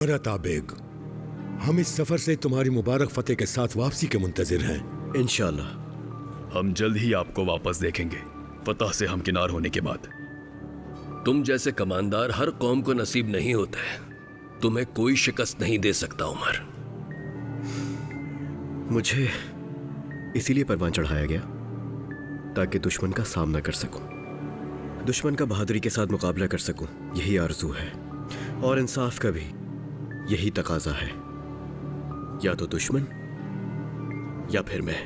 उमरा बेग, हम इस सफर से तुम्हारी मुबारक फतेह के साथ वापसी के मुंतजिर हैं। इंशाअल्लाह हम जल्द ही आपको वापस देखेंगे, फतह से हमकिनार होने के बाद। तुम जैसे कमांडर हर कौम को नसीब नहीं होता है। तुम्हें कोई शिकस्त नहीं दे सकता उमर। मुझे इसीलिए परवान चढ़ाया गया ताकि दुश्मन का सामना कर सकूं, दुश्मन का बहादुरी के साथ मुकाबला कर सकूं। यही आरजू है और इंसाफ का भी यही तकाजा है। या तो दुश्मन या फिर मैं।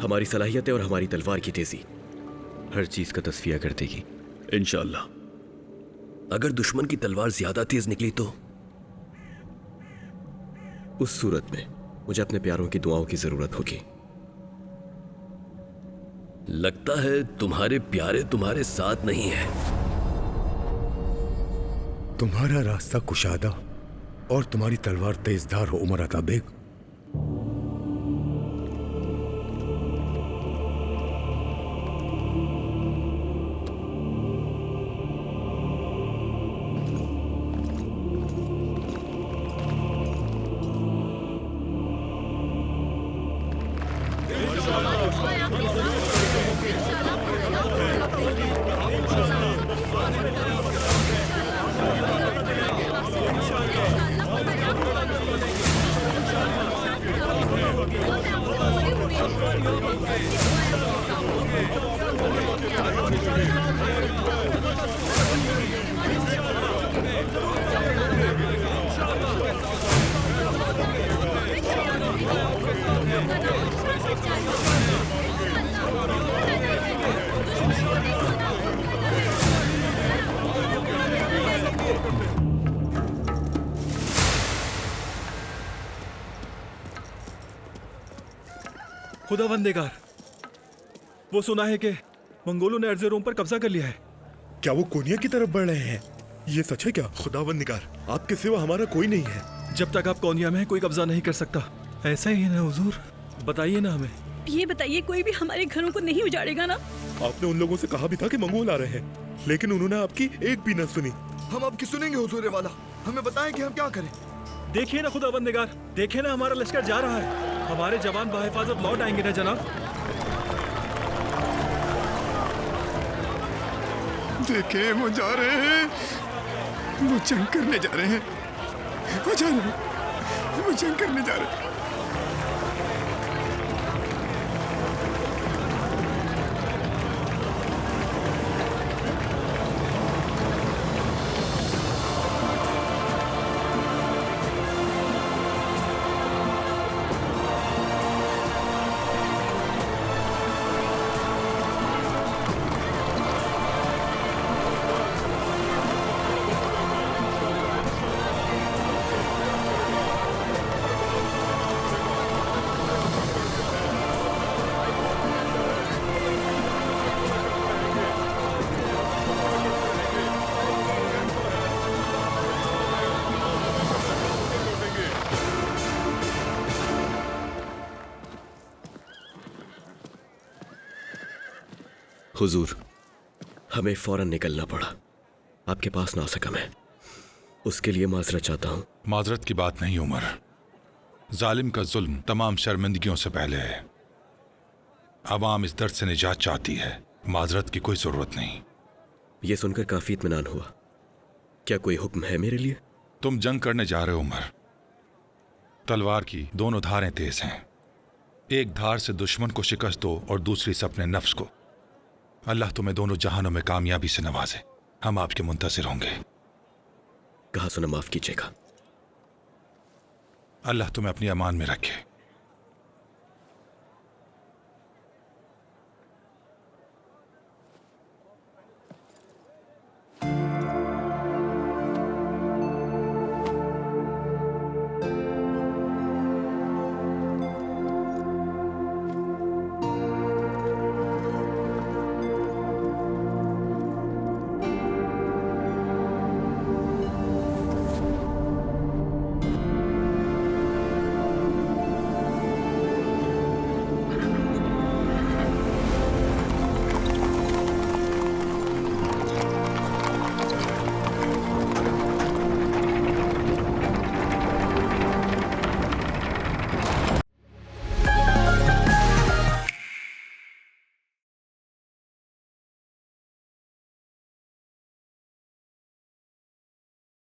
हमारी सलाहियतें और हमारी तलवार की तेजी हर चीज का तस्फिया कर देगी इंशाअल्लाह। अगर दुश्मन की तलवार ज्यादा तेज निकली तो? उस सूरत में मुझे अपने प्यारों की दुआओं की जरूरत होगी। लगता है तुम्हारे प्यारे तुम्हारे साथ नहीं है। तुम्हारा रास्ता कुशादा और तुम्हारी तलवार तेजधार हो उमरा बेग। खुदावंदेगार, वो सुना है कि मंगोलों ने अर्ज़ रोम पर कब्जा कर लिया है। क्या वो कोनिया की तरफ बढ़ रहे हैं? ये सच है क्या? खुदावंदनिगार, आपके सिवा हमारा कोई नहीं है। जब तक आप कोनिया में हैं, कोई कब्जा नहीं कर सकता। ऐसा ही है ना हुजूर? बताइए ना हमें। ये बताइए, कोई भी हमारे घरों को नहीं उजाड़ेगा ना? आपने उन लोगों से कहा भी था कि मंगोल आ रहे हैं, लेकिन उन्होंने आपकी एक भी न सुनी। हम आपकी सुनेंगे हुजूर वाला। हमें बताएं कि हम क्या करें। देखिए ना खुदावंदेगार, देखिए ना हमारा लश्कर जा रहा है। हमारे जवान बाहिफाजत लौट आएंगे ना जनाब? देखें, वो जा रहे हैं, वो जंग करने जा रहे हैं, वो जा रहे हैं, वो जंग करने जा रहे हैं। हुजूर, हमें फौरन निकलना पड़ा। आपके पास ना आ सका मैं, उसके लिए माजरत चाहता हूं। माजरत की बात नहीं उमर, जालिम का जुल्म तमाम शर्मिंदगियों से पहले है। अवाम इस दर्द से निजात चाहती है, माजरत की कोई जरूरत नहीं। यह सुनकर काफी इत्मीनान हुआ। क्या कोई हुक्म है मेरे लिए? तुम जंग करने जा रहे हो उमर। तलवार की दोनों धारें तेज हैं। एक धार से दुश्मन को शिकस्त दो और दूसरी से अपने नफ्स को। अल्लाह तुम्हें दोनों जहानों में कामयाबी से नवाजे। हम आपके मुंतज़िर होंगे। कहा सुना माफ कीजिएगा। अल्लाह तुम्हें अपनी अमान में रखे।